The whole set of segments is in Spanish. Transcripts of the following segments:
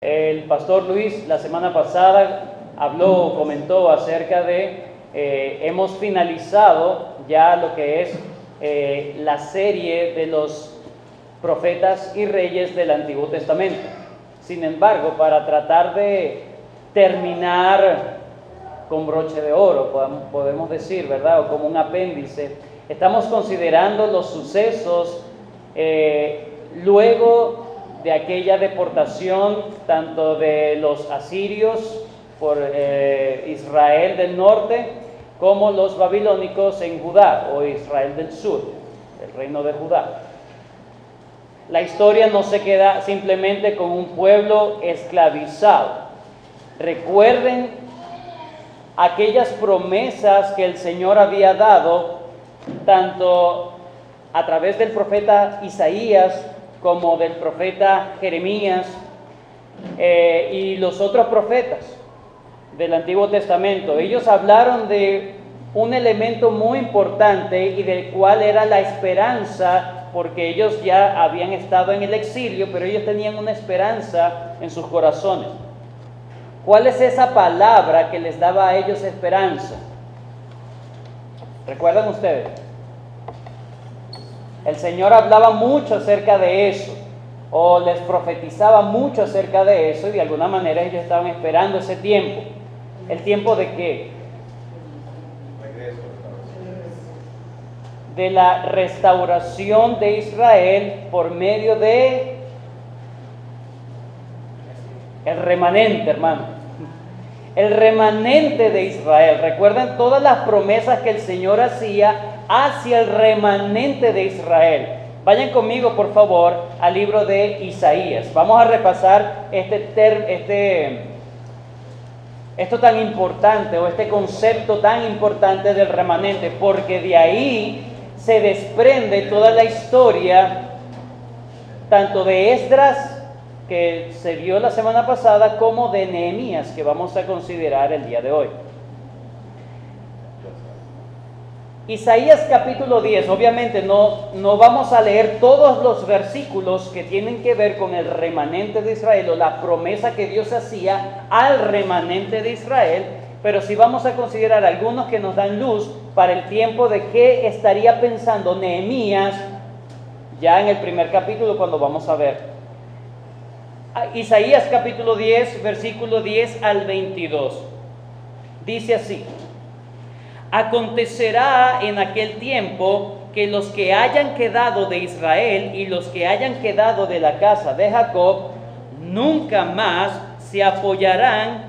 El pastor Luis la semana pasada comentó acerca de, hemos finalizado ya lo que es la serie de los profetas y reyes del Antiguo Testamento. Sin embargo, para tratar de terminar con broche de oro, podemos decir, ¿verdad? O como un apéndice, estamos considerando los sucesos luego de aquella deportación tanto de los asirios por Israel del norte como los babilónicos en Judá o Israel del sur, el reino de Judá. La historia no se queda simplemente con un pueblo esclavizado. Recuerden aquellas promesas que el Señor había dado tanto a través del profeta Isaías como del profeta Jeremías y los otros profetas del Antiguo Testamento. Ellos hablaron de un elemento muy importante y del cual era la esperanza, porque ellos ya habían estado en el exilio, pero ellos tenían una esperanza en sus corazones. ¿Cuál es esa palabra que les daba a ellos esperanza? ¿Recuerdan ustedes? El Señor hablaba mucho acerca de eso, o les profetizaba mucho acerca de eso, y de alguna manera ellos estaban esperando ese tiempo. ¿El tiempo de qué? De la restauración de Israel por medio de el remanente, hermano. El remanente de Israel. Recuerden todas las promesas que el Señor hacía hacia el remanente de Israel. Vayan conmigo, por favor, al libro de Isaías. Vamos a repasar esto tan importante, o este concepto tan importante del remanente, porque de ahí se desprende toda la historia, tanto de Esdras, que se vio la semana pasada, como de Nehemías, que vamos a considerar el día de hoy. Isaías capítulo 10, obviamente no vamos a leer todos los versículos que tienen que ver con el remanente de Israel o la promesa que Dios hacía al remanente de Israel, pero sí vamos a considerar algunos que nos dan luz para el tiempo de qué estaría pensando Nehemías ya en el primer capítulo, cuando vamos a ver. Isaías capítulo 10, versículo 10 al 22. Dice así: acontecerá en aquel tiempo que los que hayan quedado de Israel y los que hayan quedado de la casa de Jacob nunca más se apoyarán.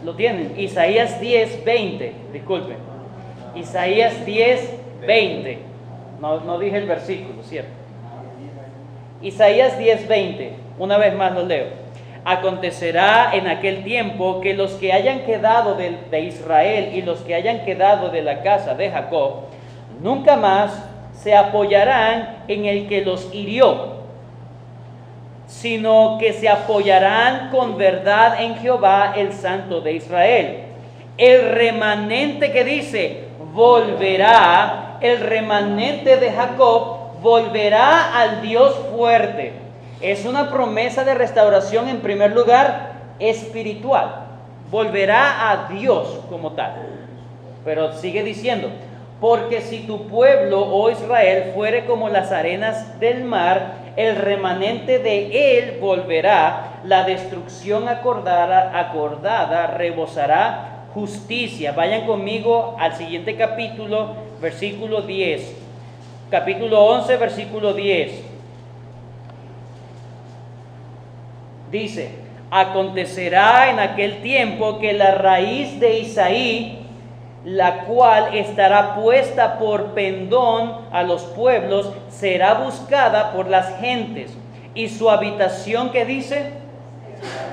¿Lo tienen? Isaías 10, 20. Disculpen. Isaías 10, 20. No dije el versículo, ¿cierto? Isaías 10, 20. Una vez más lo leo. Acontecerá en aquel tiempo que los que hayan quedado de Israel y los que hayan quedado de la casa de Jacob nunca más se apoyarán en el que los hirió, sino que se apoyarán con verdad en Jehová, el Santo de Israel. El remanente que dice volverá, el remanente de Jacob volverá al Dios fuerte. Es una promesa de restauración, en primer lugar, espiritual. Volverá a Dios como tal. Pero sigue diciendo: porque si tu pueblo, oh Israel, fuere como las arenas del mar, el remanente de él volverá, la destrucción acordada rebosará justicia. Vayan conmigo al siguiente capítulo, versículo 10. Capítulo 11, versículo 10. Dice: acontecerá en aquel tiempo que la raíz de Isaí, la cual estará puesta por pendón a los pueblos, será buscada por las gentes, y su habitación, ¿qué dice?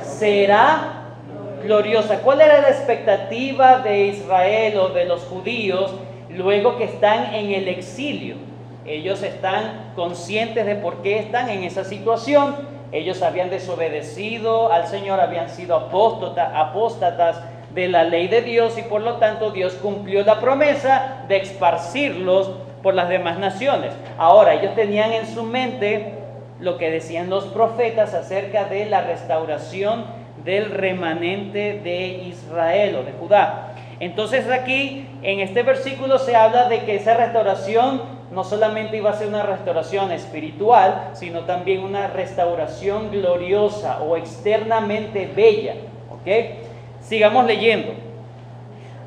Será gloriosa. ¿Cuál era la expectativa de Israel o de los judíos luego que están en el exilio? Ellos están conscientes de por qué están en esa situación. Ellos habían desobedecido al Señor, habían sido apóstatas de la ley de Dios, y por lo tanto Dios cumplió la promesa de esparcirlos por las demás naciones. Ahora, ellos tenían en su mente lo que decían los profetas acerca de la restauración del remanente de Israel o de Judá. Entonces aquí en este versículo se habla de que esa restauración no solamente iba a ser una restauración espiritual, sino también una restauración gloriosa o externamente bella. ¿Ok? Sigamos leyendo.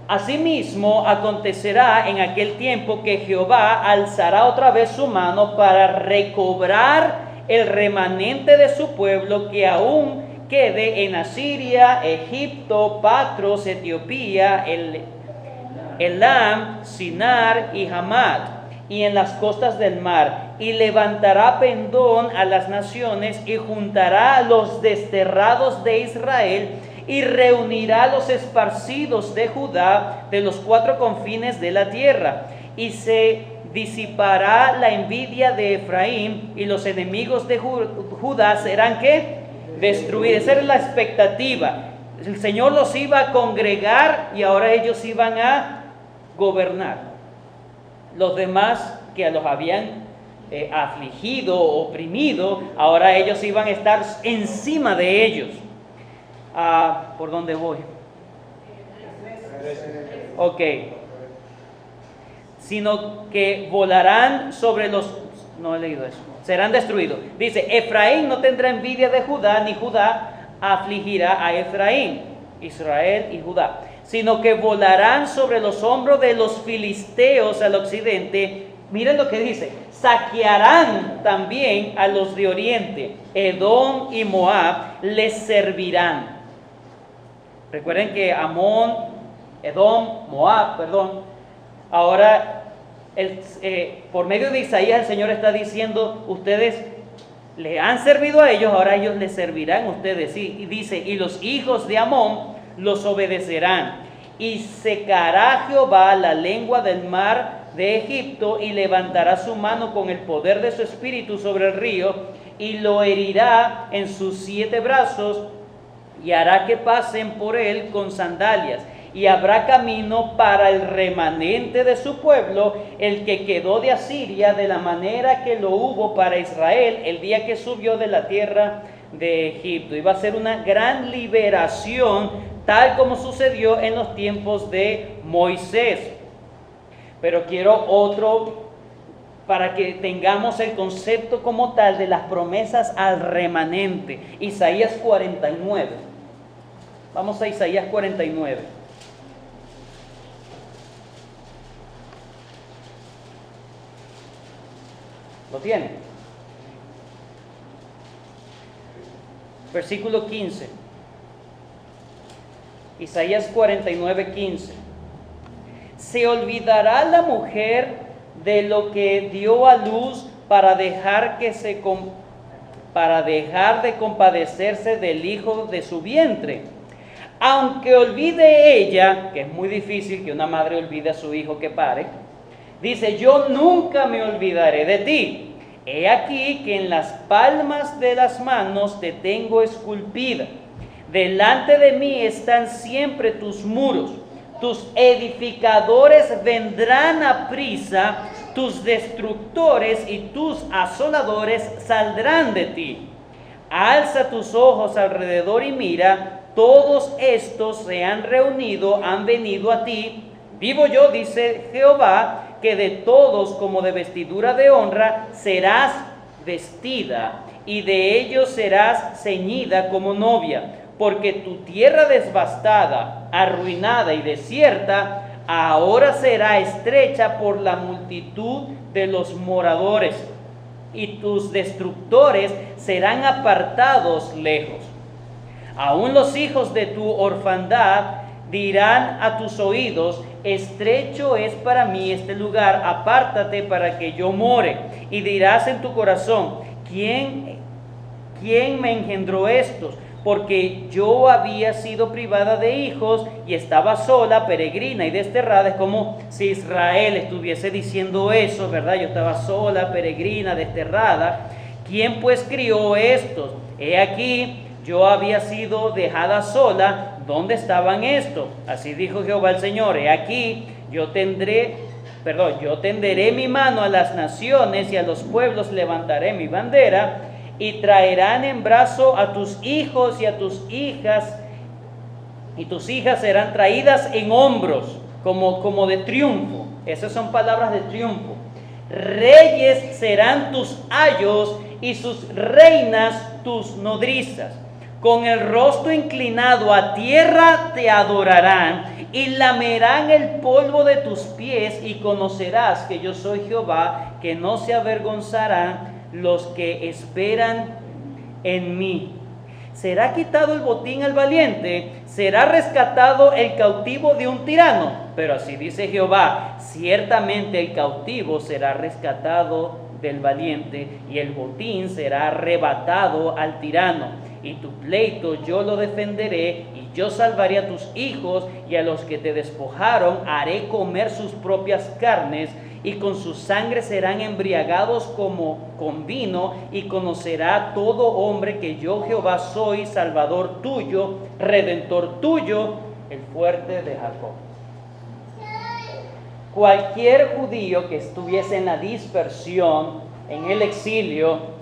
Asimismo acontecerá en aquel tiempo que Jehová alzará otra vez su mano para recobrar el remanente de su pueblo que aún quede en Asiria, Egipto, Patros, Etiopía, Elam, Sinar y Hamad, y en las costas del mar, y levantará pendón a las naciones, y juntará a los desterrados de Israel, y reunirá a los esparcidos de Judá de los 4 confines de la tierra, y se disipará la envidia de Efraín, y los enemigos de Judá serán ¿qué? Destruidos. Esa era la expectativa. El Señor los iba a congregar y ahora ellos iban a gobernar. Los demás que los habían afligido, oprimido, ahora ellos iban a estar encima de ellos. ¿Por dónde voy? Ok. Sino que volarán sobre los... No he leído eso. Serán destruidos. Dice, Efraín no tendrá envidia de Judá, ni Judá afligirá a Efraín, Israel y Judá, sino que volarán sobre los hombros de los filisteos al occidente. Miren lo que dice, saquearán también a los de oriente, Edom y Moab les servirán. Recuerden que Amón, Edom, Moab, ahora por medio de Isaías el Señor está diciendo, ustedes le han servido a ellos, ahora ellos les servirán a ustedes. Y dice, y los hijos de Amón los obedecerán. Y secará Jehová la lengua del mar de Egipto, y levantará su mano con el poder de su espíritu sobre el río, y lo herirá en sus 7 brazos, y hará que pasen por él con sandalias. Y habrá camino para el remanente de su pueblo, el que quedó de Asiria, de la manera que lo hubo para Israel el día que subió de la tierra de Egipto. Y va a ser una gran liberación, tal como sucedió en los tiempos de Moisés. Pero quiero otro, para que tengamos el concepto como tal de las promesas al remanente. Isaías 49. Vamos a Isaías 49. ¿Lo tienen? Versículo 15. Isaías 49, 15. ¿Se olvidará la mujer de lo que dio a luz para dejar de compadecerse del hijo de su vientre? Aunque olvide ella, que es muy difícil que una madre olvide a su hijo que pare, dice, yo nunca me olvidaré de ti. He aquí que en las palmas de las manos te tengo esculpida. Delante de mí están siempre tus muros. Tus edificadores vendrán a prisa, tus destructores y tus asoladores saldrán de ti. Alza tus ojos alrededor y mira, todos estos se han reunido, han venido a ti. Vivo yo, dice Jehová, que de todos como de vestidura de honra serás vestida, y de ellos serás ceñida como novia, porque tu tierra devastada, arruinada y desierta, ahora será estrecha por la multitud de los moradores, y tus destructores serán apartados lejos. Aún los hijos de tu orfandad dirán a tus oídos, estrecho es para mí este lugar, apártate para que yo more. Y dirás en tu corazón, ¿quién me engendró estos? Porque yo había sido privada de hijos y estaba sola, peregrina y desterrada. Es como si Israel estuviese diciendo eso, ¿verdad? Yo estaba sola, peregrina, desterrada. ¿Quién pues crió estos? He aquí, yo había sido dejada sola. ¿Dónde estaban estos? Así dijo Jehová el Señor. He aquí, yo tenderé mi mano a las naciones, y a los pueblos levantaré mi bandera. y traerán en brazo a tus hijos y a tus hijas, y tus hijas serán traídas en hombros, como de triunfo. Esas son palabras de triunfo. Reyes serán tus ayos y sus reinas tus nodrizas. Con el rostro inclinado a tierra te adorarán y lamerán el polvo de tus pies, y conocerás que yo soy Jehová, que no se avergonzarán los que esperan en mí. ¿Será quitado el botín al valiente? ¿Será rescatado el cautivo de un tirano? Pero así dice Jehová: ciertamente el cautivo será rescatado del valiente, y el botín será arrebatado al tirano. Y tu pleito yo lo defenderé, y yo salvaré a tus hijos, y a los que te despojaron haré comer sus propias carnes, y con su sangre serán embriagados como con vino, y conocerá todo hombre que yo Jehová soy, Salvador tuyo, Redentor tuyo, el fuerte de Jacob. Cualquier judío que estuviese en la dispersión, en el exilio,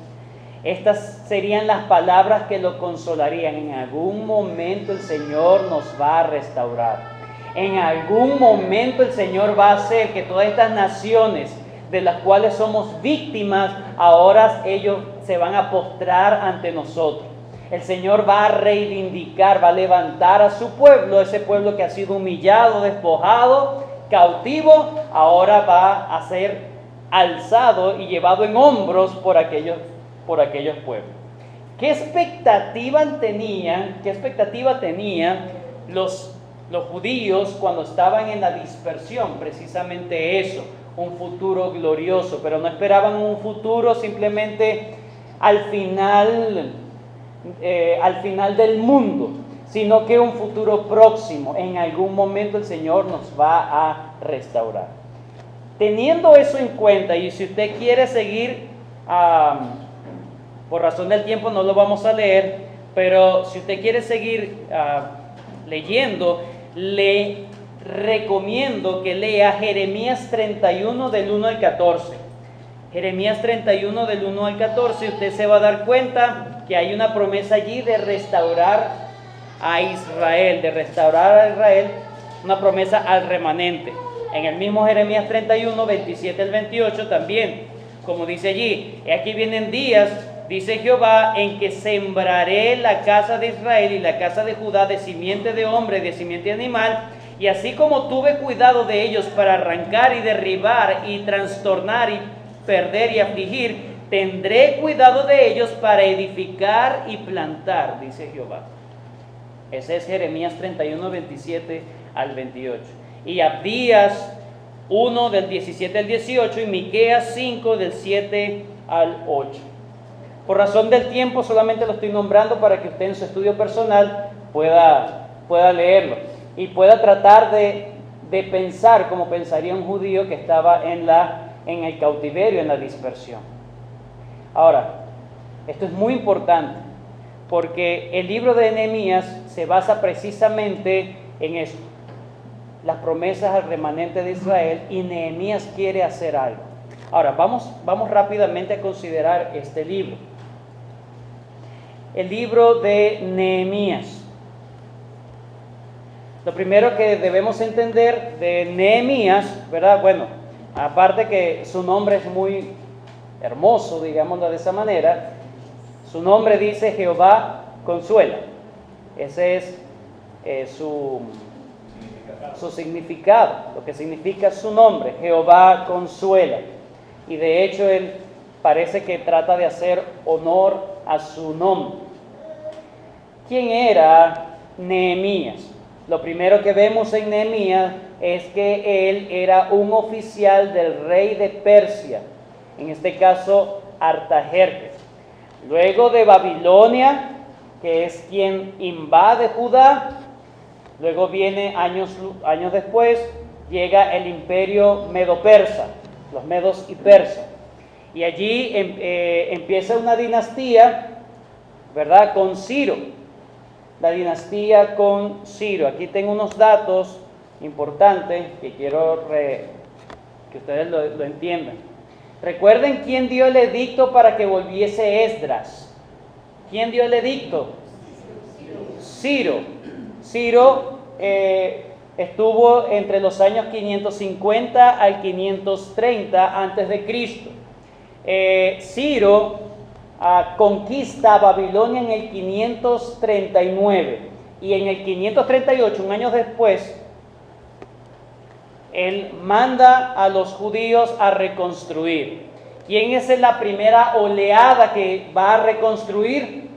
estas serían las palabras que lo consolarían. En algún momento el Señor nos va a restaurar. En algún momento el Señor va a hacer que todas estas naciones de las cuales somos víctimas, ahora ellos se van a postrar ante nosotros. El Señor va a reivindicar, va a levantar a su pueblo, ese pueblo que ha sido humillado, despojado, cautivo, ahora va a ser alzado y llevado en hombros por aquellos pueblos. ¿Qué expectativa tenían los judíos cuando estaban en la dispersión? Precisamente eso, un futuro glorioso, pero no esperaban un futuro simplemente al final del mundo, sino que un futuro próximo. En algún momento el Señor nos va a restaurar. Teniendo eso en cuenta, y si usted quiere seguir, por razón del tiempo no lo vamos a leer, pero si usted quiere seguir leyendo, le recomiendo que lea Jeremías 31 del 1 al 14. Jeremías 31 del 1 al 14, usted se va a dar cuenta que hay una promesa allí de restaurar a Israel, una promesa al remanente. En el mismo Jeremías 31, 27 al 28 también, como dice allí: aquí vienen días, dice Jehová, en que sembraré la casa de Israel y la casa de Judá de simiente de hombre y de simiente de animal, y así como tuve cuidado de ellos para arrancar y derribar y trastornar y perder y afligir, tendré cuidado de ellos para edificar y plantar, dice Jehová. Ese es Jeremías 31, 27 al 28. Y Abdías 1 del 17 al 18 y Miqueas 5 del 7 al 8. Por razón del tiempo solamente lo estoy nombrando para que usted en su estudio personal pueda leerlo y pueda tratar de pensar como pensaría un judío que estaba en el cautiverio, en la dispersión. Ahora, esto es muy importante porque el libro de Nehemías se basa precisamente en esto, las promesas al remanente de Israel, y Nehemías quiere hacer algo. Ahora, vamos rápidamente a considerar este libro. El libro de Nehemías. Lo primero que debemos entender de Nehemías, ¿verdad? Bueno, aparte que su nombre es muy hermoso, digámoslo de esa manera, su nombre dice Jehová consuela. Ese es su significado, lo que significa su nombre, Jehová consuela. Y de hecho él parece que trata de hacer honor a su nombre. ¿Quién era Nehemías? Lo primero que vemos en Nehemías es que él era un oficial del rey de Persia, en este caso Artajerjes. Luego de Babilonia, que es quien invade Judá, luego viene años después, llega el imperio medo-persa, los medos y persas. Y allí empieza una dinastía, ¿verdad? Con Ciro, la dinastía con Ciro. Aquí tengo unos datos importantes que quiero que ustedes lo entiendan. Recuerden quién dio el edicto para que volviese Esdras. ¿Quién dio el edicto? Ciro. Ciro estuvo entre los años 550 al 530 antes de Cristo. Ciro conquista Babilonia en el 539 y en el 538, un año después, él manda a los judíos a reconstruir. ¿Quién es la primera oleada que va a reconstruir?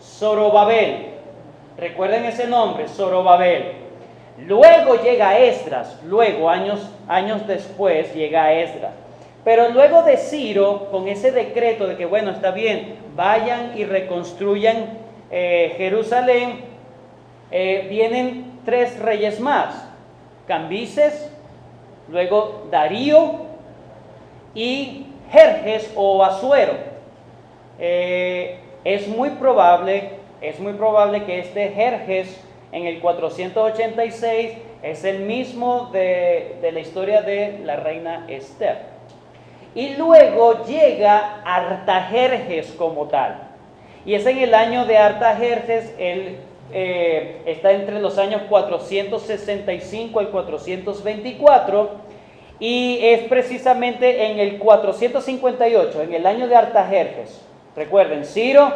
Zorobabel. Recuerden ese nombre, Zorobabel. Luego llega Esdras, años después llega Esdras. Pero luego de Ciro, con ese decreto de que, bueno, está bien, vayan y reconstruyan Jerusalén, vienen 3 reyes más: Cambises, luego Darío y Jerjes o Asuero. Es muy probable que este Jerjes en el 486 es el mismo de la historia de la reina Esther. Y luego llega Artajerjes como tal. Y es en el año de Artajerjes, él está entre los años 465 al 424. Y es precisamente en el 458, en el año de Artajerjes. Recuerden, Ciro,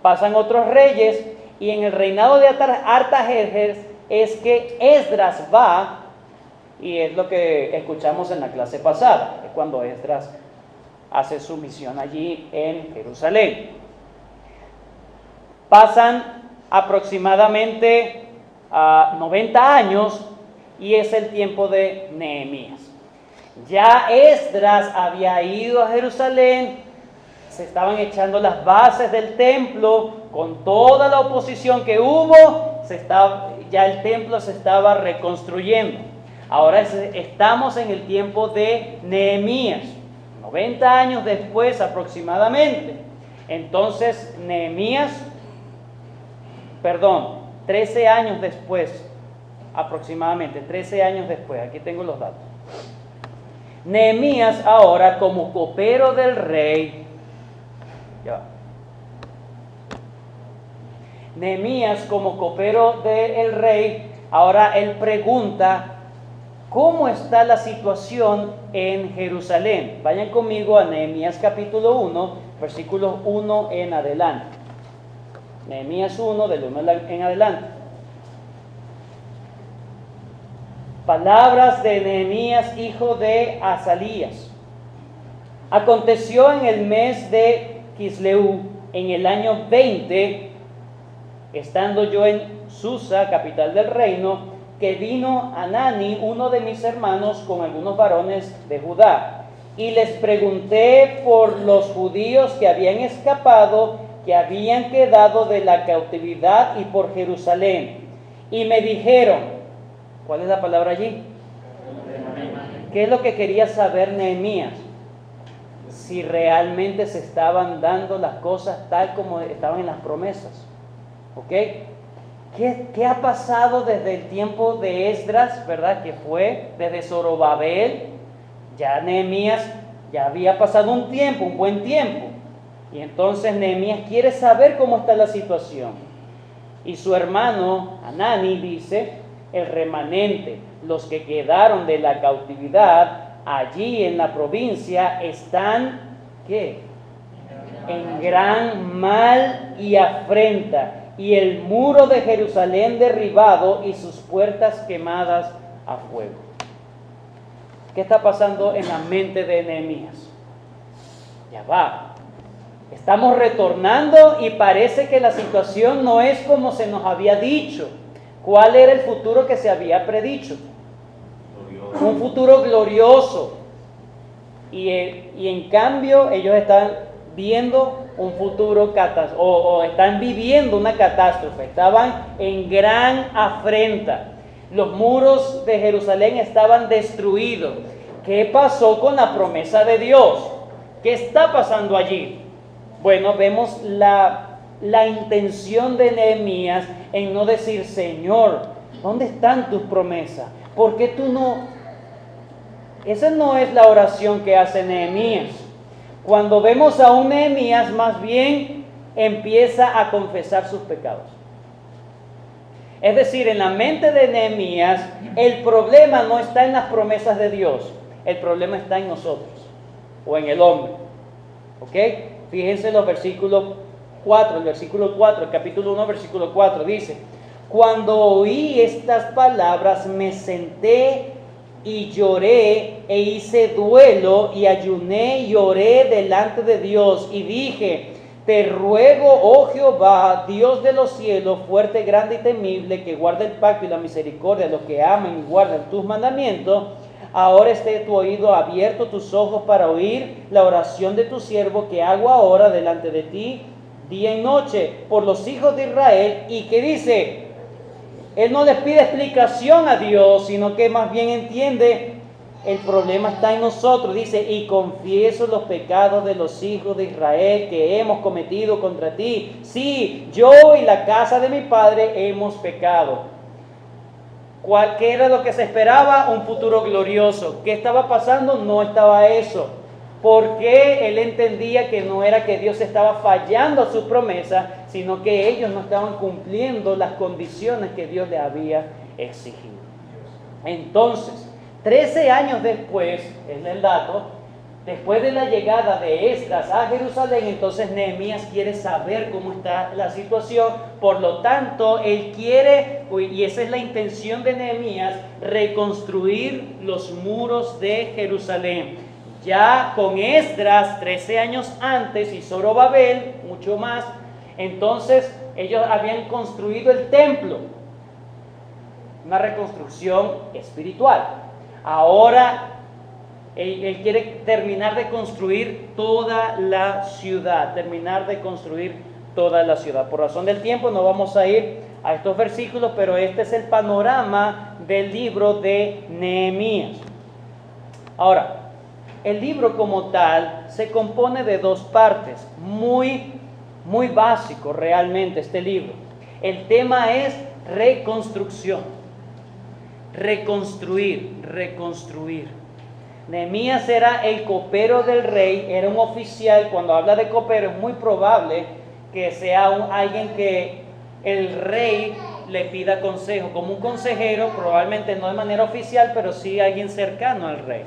pasan otros reyes, y en el reinado de Artajerjes es que Esdras va, y es lo que escuchamos en la clase pasada, es cuando Esdras hace su misión allí en Jerusalén. Pasan aproximadamente 90 años y es el tiempo de Nehemías. Ya Esdras había ido a Jerusalén, se estaban echando las bases del templo, con toda la oposición que hubo, ya el templo se estaba reconstruyendo. Ahora estamos en el tiempo de Nehemías, 90 años después aproximadamente. Entonces 13 años después aproximadamente, 13 años después, aquí tengo los datos. Nehemías ahora, como copero del rey, Nehemías como copero del rey, ahora él pregunta: ¿cómo está la situación en Jerusalén? Vayan conmigo a Nehemías capítulo 1, versículos 1 en adelante. Nehemías 1, del 1 en adelante. Palabras de Nehemías, hijo de Asalías. Aconteció en el mes de Quisleu, en el año 20, estando yo en Susa, capital del reino, que vino Hanani, uno de mis hermanos, con algunos varones de Judá. Y les pregunté por los judíos que habían escapado, que habían quedado de la cautividad, y por Jerusalén. Y me dijeron, ¿cuál es la palabra allí? ¿Qué es lo que quería saber Nehemías? Si realmente se estaban dando las cosas tal como estaban en las promesas. ¿Ok? ¿Qué ha pasado desde el tiempo de Esdras, verdad? Que fue desde Zorobabel. Ya Nehemías, ya había pasado un tiempo, un buen tiempo. Y entonces Nehemías quiere saber cómo está la situación. Y su hermano Hanani dice: el remanente, los que quedaron de la cautividad allí en la provincia, están, ¿qué? En gran mal y afrenta, y el muro de Jerusalén derribado y sus puertas quemadas a fuego. ¿Qué está pasando en la mente de Nehemías? Ya va. Estamos retornando y parece que la situación no es como se nos había dicho. ¿Cuál era el futuro que se había predicho? Glorioso. Un futuro glorioso. Y en cambio ellos están viendo un futuro o están viviendo una catástrofe. Estaban en gran afrenta. Los muros de Jerusalén estaban destruidos. ¿Qué pasó con la promesa de Dios? ¿Qué está pasando allí? Bueno, vemos la intención de Nehemías en no decir: Señor, ¿dónde están tus promesas? ¿Por qué tú no? Esa no es la oración que hace Nehemías. Cuando vemos a un Nehemías, más bien empieza a confesar sus pecados. Es decir, en la mente de Nehemías, el problema no está en las promesas de Dios, el problema está en nosotros o en el hombre. ¿Ok? Fíjense en los versículos 4, el versículo 4, el capítulo 1, versículo 4, dice: cuando oí estas palabras me senté y lloré e hice duelo y ayuné y oré delante de Dios y dije: te ruego, oh Jehová, Dios de los cielos, fuerte, grande y temible, que guarda el pacto y la misericordia de los que aman y guardan tus mandamientos. Ahora esté tu oído abierto, tus ojos para oír la oración de tu siervo que hago ahora delante de ti, día y noche, por los hijos de Israel. Y que dice, él no les pide explicación a Dios, sino que más bien entiende, el problema está en nosotros. Dice: y confieso los pecados de los hijos de Israel que hemos cometido contra ti. Sí, yo y la casa de mi padre hemos pecado. ¿Qué era lo que se esperaba? Un futuro glorioso. ¿Qué estaba pasando? No estaba eso. Porque él entendía que no era que Dios estaba fallando a su promesa, sino que ellos no estaban cumpliendo las condiciones que Dios le había exigido. Entonces, 13 años después, es el dato, después de la llegada de Esdras a Jerusalén, entonces Nehemías quiere saber cómo está la situación. Por lo tanto, él quiere, y esa es la intención de Nehemías, reconstruir los muros de Jerusalén. Ya con Esdras, 13 años antes, y Zorobabel, mucho más, entonces ellos habían construido el templo, una reconstrucción espiritual. Ahora él quiere terminar de construir toda la ciudad, Por razón del tiempo no vamos a ir a estos versículos, pero este es el panorama del libro de Nehemías. Ahora, el libro como tal se compone de dos partes, muy básico realmente este libro. El tema es reconstrucción, reconstruir. Nehemías era el copero del rey, era un oficial. Cuando habla de copero es muy probable que sea alguien que el rey le pida consejo, como un consejero, probablemente no de manera oficial, pero sí alguien cercano al rey.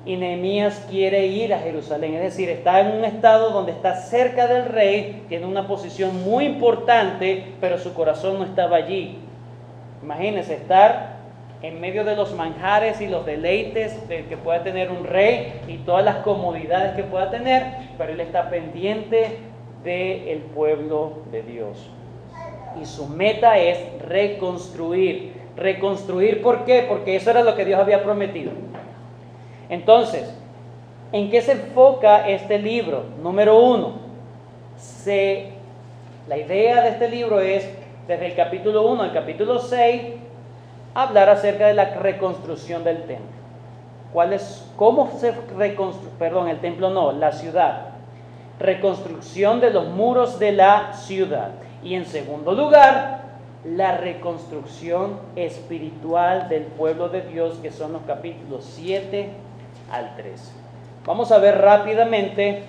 Y Nehemías quiere ir a Jerusalén, es decir, está en un estado donde está cerca del rey, tiene una posición muy importante, pero su corazón no estaba allí. Imagínense estar en medio de los manjares y los deleites que pueda tener un rey y todas las comodidades que pueda tener, pero él está pendiente del pueblo de Dios. Y su meta es reconstruir. ¿Reconstruir por qué? Porque eso era lo que Dios había prometido. Entonces, ¿en qué se enfoca este libro? Número 1, la idea de este libro es, desde el capítulo 1 al capítulo 6, hablar acerca de la reconstrucción del templo. ¿Cómo se reconstruye? El templo no, la ciudad. Reconstrucción de los muros de la ciudad. Y en segundo lugar, la reconstrucción espiritual del pueblo de Dios, que son los capítulos 7 al 13. Vamos a ver rápidamente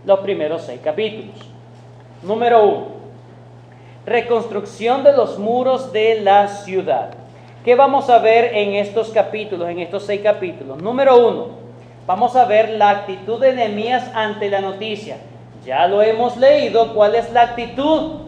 los primeros 6 capítulos. Número 1, reconstrucción de los muros de la ciudad. ¿Qué vamos a ver en estos capítulos, en estos 6 capítulos? Número 1, vamos a ver la actitud de Nehemías ante la noticia. Ya lo hemos leído. ¿Cuál es la actitud?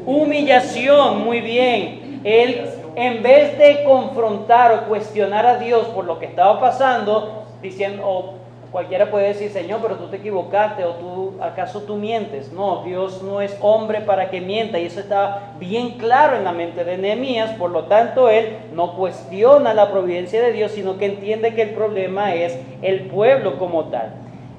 Humillación, muy bien. Él, en vez de confrontar o cuestionar a Dios por lo que estaba pasando, diciendo, cualquiera puede decir: Señor, pero tú te equivocaste, o ¿acaso tú mientes? No, Dios no es hombre para que mienta, y eso está bien claro en la mente de Nehemías. Por lo tanto, él no cuestiona la providencia de Dios, sino que entiende que el problema es el pueblo como tal.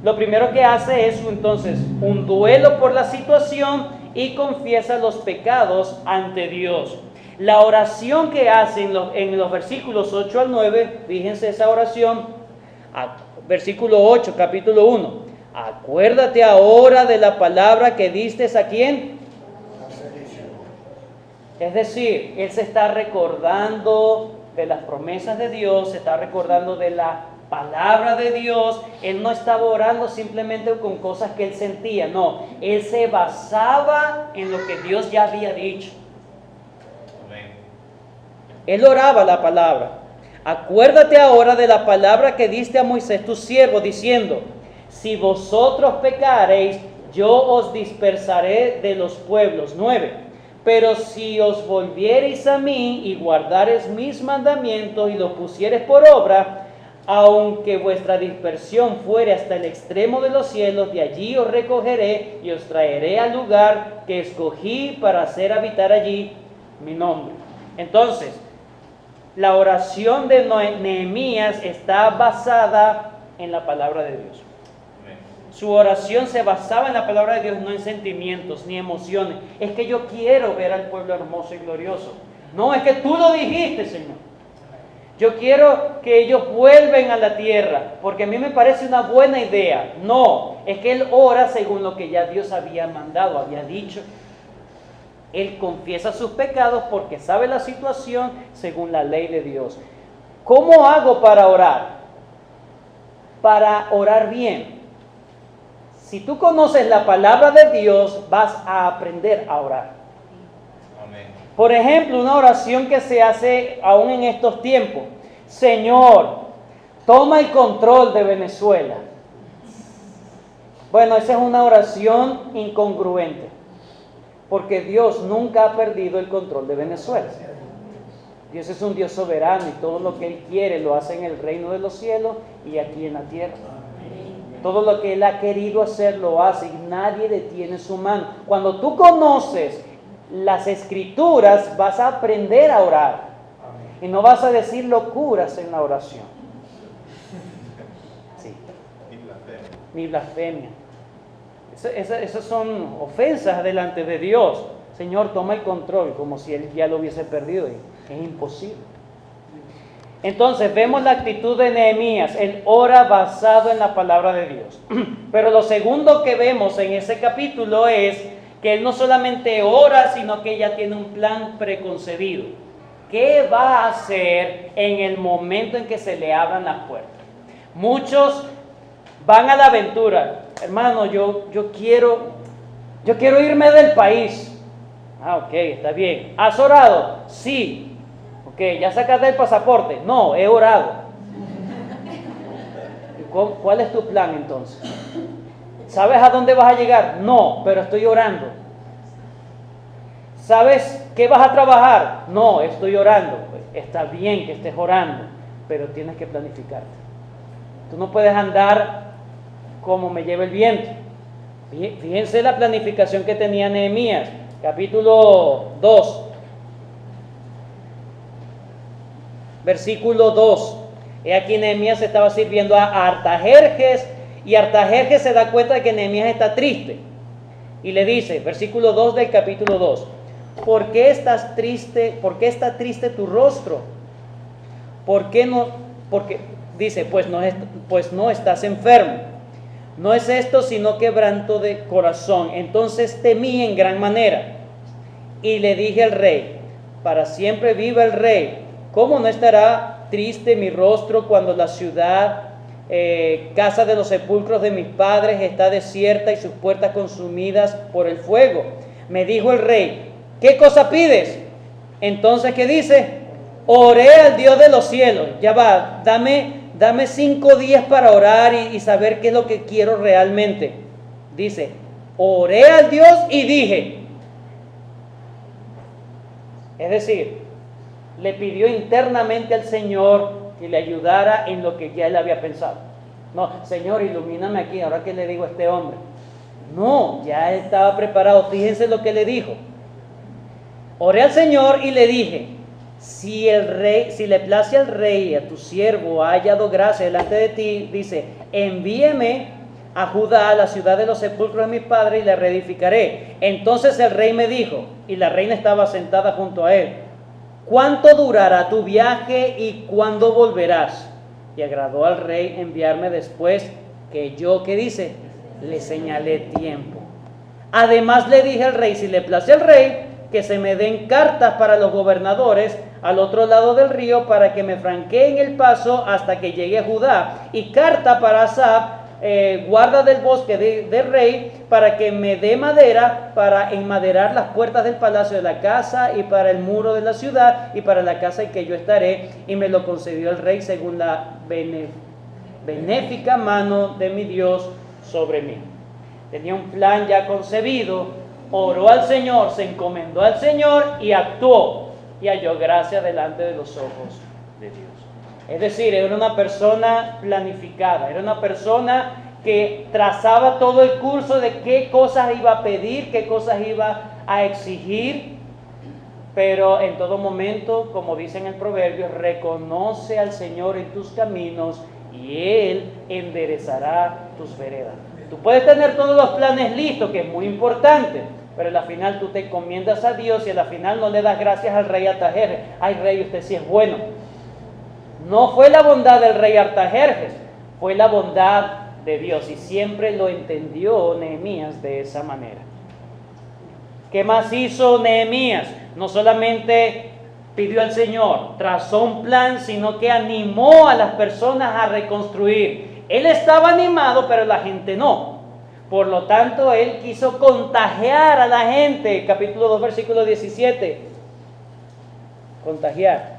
Lo primero que hace es entonces un duelo por la situación y confiesa los pecados ante Dios. La oración que hace en los versículos 8 al 9, fíjense esa oración, versículo 8, capítulo 1. Acuérdate ahora de la palabra que diste a quién. Es decir, él se está recordando de las promesas de Dios, se estaba recordando de la palabra de Dios. Él no estaba orando simplemente con cosas que él sentía, no, él se basaba en lo que Dios ya había dicho. Amén. Él oraba la palabra. Acuérdate ahora de la palabra que diste a Moisés tu siervo, diciendo: si vosotros pecareis, yo os dispersaré de los pueblos. 9. Pero si os volviereis a mí y guardareis mis mandamientos y los pusiereis por obra, aunque vuestra dispersión fuere hasta el extremo de los cielos, de allí os recogeré y os traeré al lugar que escogí para hacer habitar allí mi nombre. Entonces, la oración de Nehemías está basada en la palabra de Dios. Su oración se basaba en la palabra de Dios, no en sentimientos ni emociones. Es que yo quiero ver al pueblo hermoso y glorioso. No, es que tú lo dijiste, Señor. Yo quiero que ellos vuelvan a la tierra, porque a mí me parece una buena idea. No, es que él ora según lo que ya Dios había mandado, había dicho. Él confiesa sus pecados porque sabe la situación según la ley de Dios. ¿Cómo hago para orar? Para orar bien. Si tú conoces la palabra de Dios, vas a aprender a orar. Amén. Por ejemplo, una oración que se hace aún en estos tiempos: Señor, toma el control de Venezuela. Bueno, esa es una oración incongruente, porque Dios nunca ha perdido el control de Venezuela. Dios es un Dios soberano y todo lo que Él quiere lo hace en el reino de los cielos y aquí en la tierra. Todo lo que Él ha querido hacer lo hace y nadie detiene su mano. Cuando tú conoces las Escrituras, vas a aprender a orar y no vas a decir locuras en la oración. Sí. Ni blasfemia. Esas son ofensas delante de Dios. Señor, toma el control, como si Él ya lo hubiese perdido. Es imposible. Entonces vemos la actitud de Nehemías. Él ora basado en la palabra de Dios. Pero lo segundo que vemos en ese capítulo es que él no solamente ora, sino que ya tiene un plan preconcebido. ¿Qué va a hacer en el momento en que se le abran las puertas? Muchos van a la aventura. Hermano, yo quiero irme del país. Ok, está bien. ¿Has orado? Sí. Ok, ¿ya sacaste el pasaporte? No, he orado. ¿Cuál es tu plan entonces? ¿Sabes a dónde vas a llegar? No, pero estoy orando. ¿Sabes qué vas a trabajar? No, estoy orando. Está bien que estés orando, pero tienes que planificarte. Tú no puedes andar como me lleva el viento. Fíjense la planificación que tenía Nehemías, capítulo 2, versículo 2. He aquí Nehemías estaba sirviendo a Artajerjes, y Artajerjes se da cuenta de que Nehemías está triste. Y le dice, versículo 2 del capítulo 2, ¿por qué estás triste? ¿Por qué está triste tu rostro? ¿Por qué no? Porque dice, pues no estás enfermo. No es esto sino quebranto de corazón. Entonces temí en gran manera. Y le dije al rey, para siempre viva el rey. ¿Cómo no estará triste mi rostro cuando la ciudad, casa de los sepulcros de mis padres, está desierta y sus puertas consumidas por el fuego? Me dijo el rey, ¿qué cosa pides? Entonces, ¿qué dice? Oré al Dios de los cielos. Ya va, dame 5 días para orar y saber qué es lo que quiero realmente. Dice, oré al Dios y dije. Es decir, le pidió internamente al Señor que le ayudara en lo que ya él había pensado. No, Señor, ilumíname aquí, ahora que le digo a este hombre. No, ya él estaba preparado. Fíjense lo que le dijo. Oré al Señor y le dije, si le place al rey y a tu siervo ha hallado gracia delante de ti, dice, envíeme a Judá, a la ciudad de los sepulcros de mis padres, y la reedificaré. Entonces el rey me dijo, y la reina estaba sentada junto a él, ¿cuánto durará tu viaje y cuándo volverás? Y agradó al rey enviarme después que yo, ¿qué dice? Le señalé tiempo. Además le dije al rey, si le place al rey, que se me den cartas para los gobernadores al otro lado del río para que me franqueen el paso hasta que llegue a Judá. Y carta para Asaf, guarda del bosque del rey, para que me dé madera para enmaderar las puertas del palacio de la casa y para el muro de la ciudad y para la casa en que yo estaré. Y me lo concedió el rey según la benéfica mano de mi Dios sobre mí. Tenía un plan ya concebido, oró al Señor, se encomendó al Señor y actuó y halló gracia delante de los ojos de Dios. Es decir, era una persona planificada, era una persona que trazaba todo el curso de qué cosas iba a pedir, qué cosas iba a exigir, pero en todo momento, como dice en el proverbio, reconoce al Señor en tus caminos y Él enderezará tus veredas. Tú puedes tener todos los planes listos, que es muy importante, pero al final tú te encomiendas a Dios y al final no le das gracias al rey Artajerjes. Ay, rey, usted sí es bueno. No fue la bondad del rey Artajerjes, fue la bondad de Dios, y siempre lo entendió Nehemías de esa manera. ¿Qué más hizo Nehemías? No solamente pidió al Señor, trazó un plan, sino que animó a las personas a reconstruir. Él estaba animado, pero la gente no. Por lo tanto, él quiso contagiar a la gente. Capítulo 2, versículo 17. Contagiar.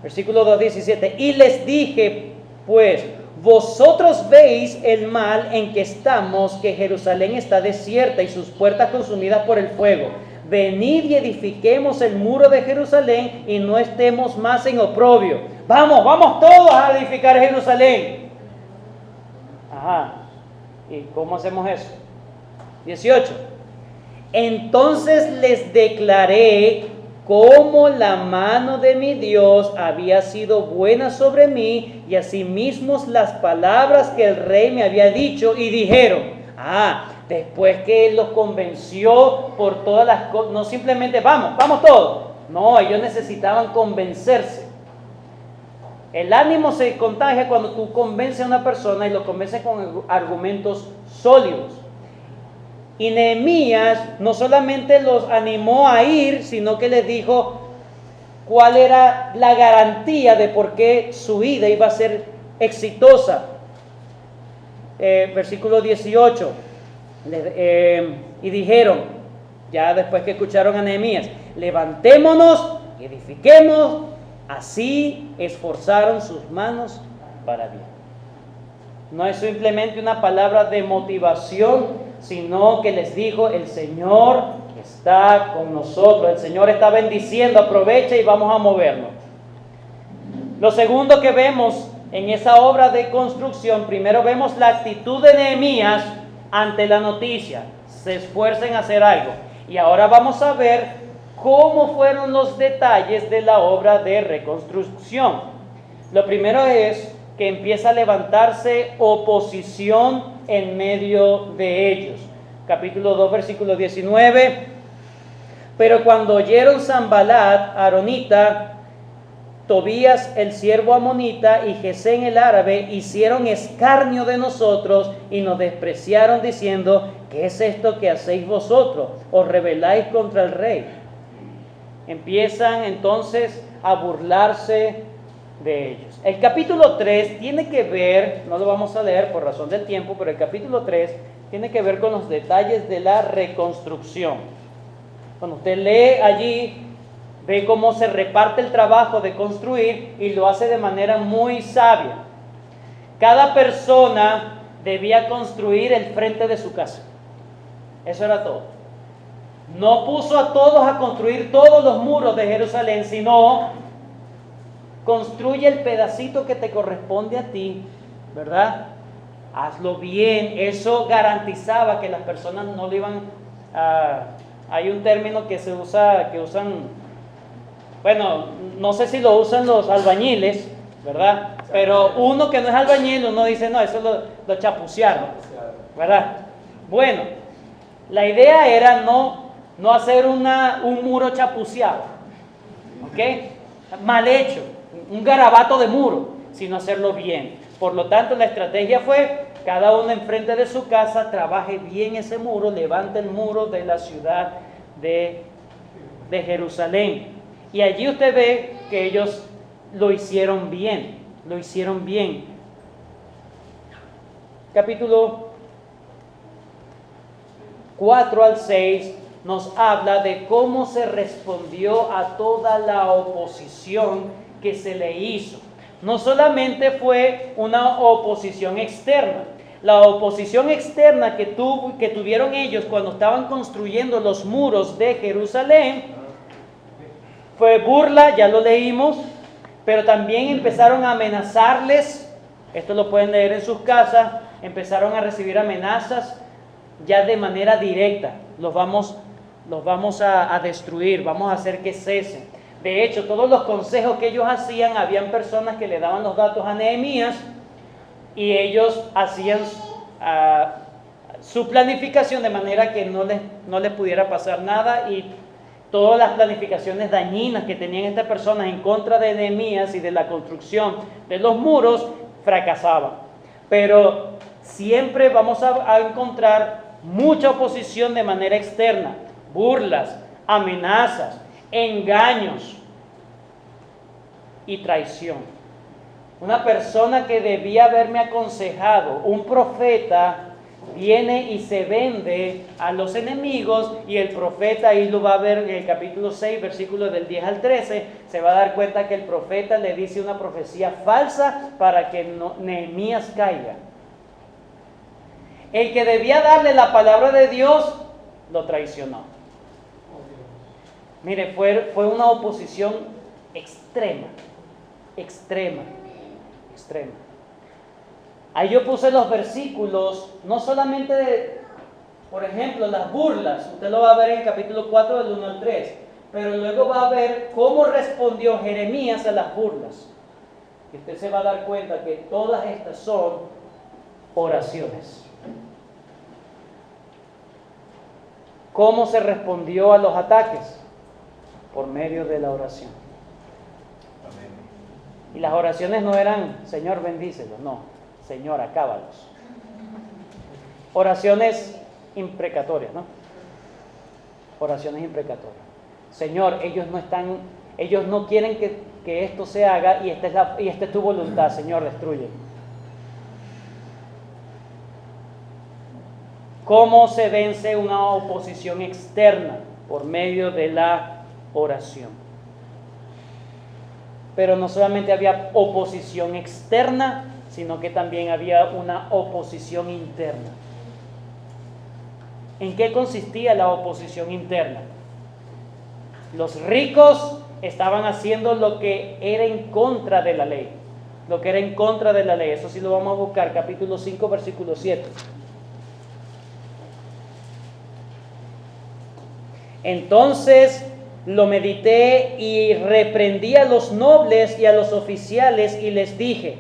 Versículo 2, 17. Y les dije, pues, vosotros veis el mal en que estamos, que Jerusalén está desierta y sus puertas consumidas por el fuego. Venid y edifiquemos el muro de Jerusalén y no estemos más en oprobio. Vamos, vamos todos a edificar Jerusalén. Ajá. ¿Y cómo hacemos eso? 18. Entonces les declaré cómo la mano de mi Dios había sido buena sobre mí, y asimismo las palabras que el rey me había dicho, y dijeron, después que él los convenció por todas las cosas, no simplemente vamos todos, no, ellos necesitaban convencerse. El ánimo se contagia cuando tú convences a una persona y lo convences con argumentos sólidos. Y Nehemías no solamente los animó a ir, sino que les dijo cuál era la garantía de por qué su ida iba a ser exitosa. Versículo 18. Y dijeron, ya después que escucharon a Nehemías, levantémonos y edifiquemos. Así esforzaron sus manos para bien. No es simplemente una palabra de motivación, sino que les dijo, el Señor está con nosotros, el Señor está bendiciendo, aprovecha y vamos a movernos. Lo segundo que vemos en esa obra de construcción, primero vemos la actitud de Nehemías ante la noticia, se esfuerza en hacer algo. Y ahora vamos a ver cómo fueron los detalles de la obra de reconstrucción. Lo primero es que empieza a levantarse oposición en medio de ellos. Capítulo 2, versículo 19. Pero cuando oyeron Sanballat, Aronita, Tobías el siervo amonita y Gesén el árabe, hicieron escarnio de nosotros y nos despreciaron diciendo, ¿qué es esto que hacéis vosotros? ¿Os rebeláis contra el rey? Empiezan entonces a burlarse de ellos. El capítulo 3 tiene que ver, no lo vamos a leer por razón del tiempo, pero el capítulo 3 tiene que ver con los detalles de la reconstrucción. Cuando usted lee allí, ve cómo se reparte el trabajo de construir y lo hace de manera muy sabia. Cada persona debía construir el frente de su casa. Eso era todo. No puso a todos a construir todos los muros de Jerusalén, sino construye el pedacito que te corresponde a ti, ¿verdad? Hazlo bien. Eso garantizaba que las personas no le iban a... Hay un término que se usa, que usan, bueno, no sé si lo usan los albañiles, ¿verdad? Pero uno que no es albañil, uno dice, no, eso lo chapucearon, ¿verdad? Bueno, la idea era no hacer un muro chapuceado, ¿ok? Mal hecho, un garabato de muro, sino hacerlo bien. Por lo tanto, la estrategia fue, cada uno enfrente de su casa, trabaje bien ese muro, levante el muro de la ciudad de Jerusalén. Y allí usted ve que ellos lo hicieron bien, lo hicieron bien. Capítulo 4 al 6 nos habla de cómo se respondió a toda la oposición que se le hizo. No solamente fue una oposición externa. La oposición externa que tuvieron ellos cuando estaban construyendo los muros de Jerusalén fue burla, ya lo leímos, pero también empezaron a amenazarles. Esto lo pueden leer en sus casas. Empezaron a recibir amenazas ya de manera directa. Los vamos a destruir, vamos a hacer que cesen. De hecho, todos los consejos que ellos hacían, habían personas que le daban los datos a Nehemías y ellos hacían su planificación de manera que no les pudiera pasar nada, y todas las planificaciones dañinas que tenían estas personas en contra de Nehemías y de la construcción de los muros fracasaban. Pero siempre vamos a encontrar mucha oposición de manera externa, burlas, amenazas, engaños y traición. Una persona que debía haberme aconsejado, un profeta, viene y se vende a los enemigos, y el profeta, ahí lo va a ver en el capítulo 6, versículos del 10 al 13, se va a dar cuenta que el profeta le dice una profecía falsa para que Nehemías caiga. El que debía darle la palabra de Dios, lo traicionó. Mire, fue una oposición extrema. Ahí yo puse los versículos, no solamente de, por ejemplo, las burlas, usted lo va a ver en el capítulo 4 del 1 al 3, pero luego va a ver cómo respondió Jeremías a las burlas. Y usted se va a dar cuenta que todas estas son oraciones. ¿Cómo se respondió a los ataques? Por medio de la oración. Y las oraciones no eran, Señor, bendícelos, no, Señor, acábalos. Oraciones imprecatorias, ¿no? Oraciones imprecatorias. Señor, ellos no quieren que esto se haga, y esta es tu voluntad, Señor, destruye. ¿Cómo se vence una oposición externa? Por medio de la oración. Pero no solamente había oposición externa, sino que también había una oposición interna. ¿En qué consistía la oposición interna? Los ricos estaban haciendo lo que era en contra de la ley. Lo que era en contra de la ley. Eso sí lo vamos a buscar, capítulo 5, versículo 7. Entonces lo medité y reprendí a los nobles y a los oficiales y les dije: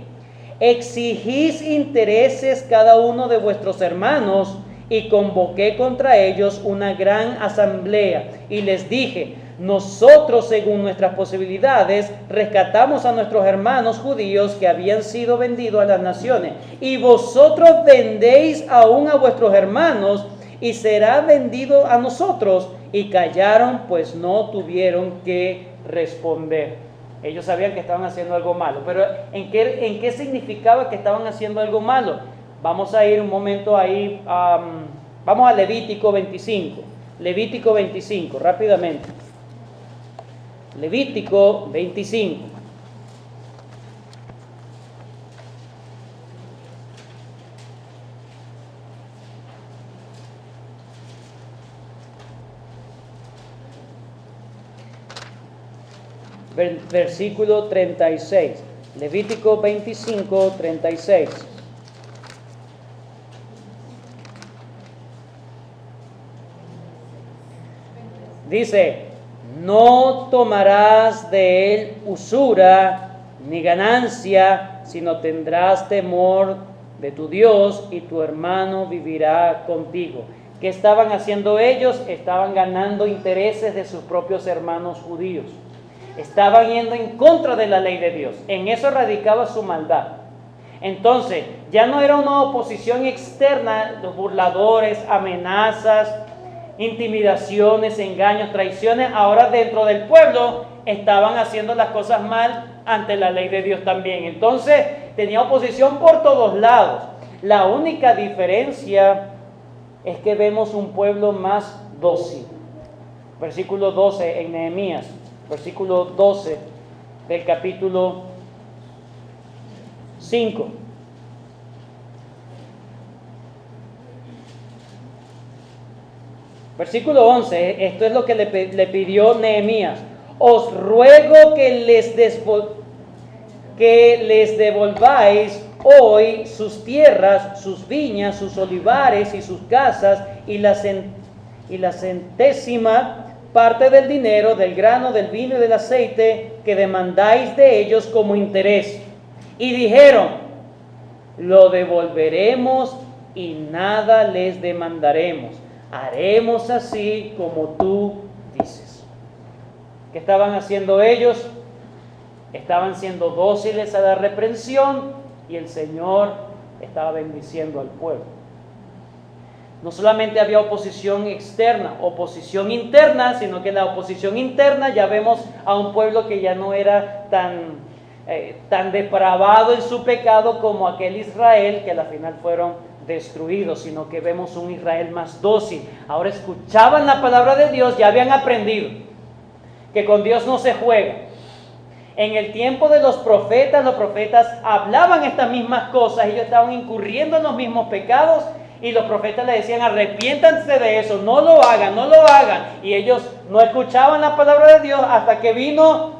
exigís intereses cada uno de vuestros hermanos. Y convoqué contra ellos una gran asamblea y les dije: nosotros, según nuestras posibilidades, rescatamos a nuestros hermanos judíos que habían sido vendidos a las naciones, y vosotros vendéis aún a vuestros hermanos, y será vendido a nosotros. Y callaron, pues no tuvieron que responder. Ellos sabían que estaban haciendo algo malo, pero ¿en qué significaba que estaban haciendo algo malo? Vamos a ir un momento ahí, vamos a Levítico 25. Levítico 25, rápidamente. Levítico 25. Versículo 36. Levítico 25, 36. Dice: no tomarás de él usura ni ganancia, sino tendrás temor de tu Dios, y tu hermano vivirá contigo. ¿Qué estaban haciendo ellos? Estaban ganando intereses de sus propios hermanos judíos. Estaban yendo en contra de la ley de Dios. En eso radicaba su maldad. Entonces, ya no era una oposición externa, los burladores, amenazas, intimidaciones, engaños, traiciones. Ahora dentro del pueblo estaban haciendo las cosas mal ante la ley de Dios también. Entonces tenía oposición por todos lados. La única diferencia es que vemos un pueblo más dócil. Versículo 12 en Nehemías, versículo 12 del capítulo 5. Versículo 11, esto es lo que le pidió Nehemías. Os ruego que les devolváis hoy sus tierras, sus viñas, sus olivares y sus casas, y la centésima parte del dinero, del grano, del vino y del aceite que demandáis de ellos como interés. Y dijeron, lo devolveremos y nada les demandaremos. Haremos así como tú dices. ¿Qué estaban haciendo ellos? Estaban siendo dóciles a la reprensión y el Señor estaba bendiciendo al pueblo. No solamente había oposición externa, oposición interna, sino que en la oposición interna ya vemos a un pueblo que ya no era tan depravado en su pecado como aquel Israel que al final fueron destruidos, sino que vemos un Israel más dócil. Ahora escuchaban la palabra de Dios, ya habían aprendido que con Dios no se juega. En el tiempo de los profetas hablaban estas mismas cosas, ellos estaban incurriendo en los mismos pecados y los profetas le decían, arrepiéntanse de eso, no lo hagan, no lo hagan. Y ellos no escuchaban la palabra de Dios hasta que vino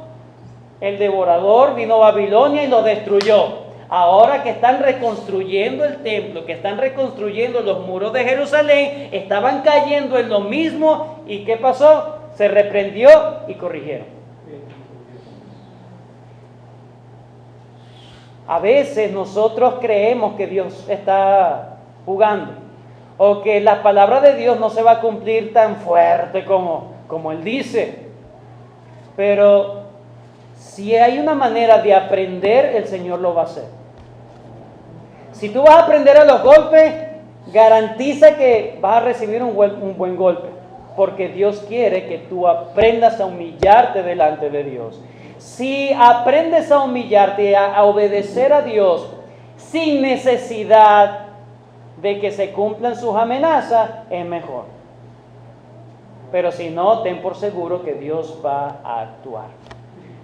el devorador, vino Babilonia y lo destruyó. Ahora que están reconstruyendo el templo, que están reconstruyendo los muros de Jerusalén, estaban cayendo en lo mismo. ¿Y qué pasó? Se reprendió y corrigieron. A veces nosotros creemos que Dios está jugando, o que la palabra de Dios no se va a cumplir tan fuerte como Él dice. Pero si hay una manera de aprender, el Señor lo va a hacer. Si tú vas a aprender a los golpes, garantiza que vas a recibir un buen golpe, porque Dios quiere que tú aprendas a humillarte delante de Dios. Si aprendes a humillarte, a obedecer a Dios sin necesidad de que se cumplan sus amenazas, es mejor. Pero si no, ten por seguro que Dios va a actuar.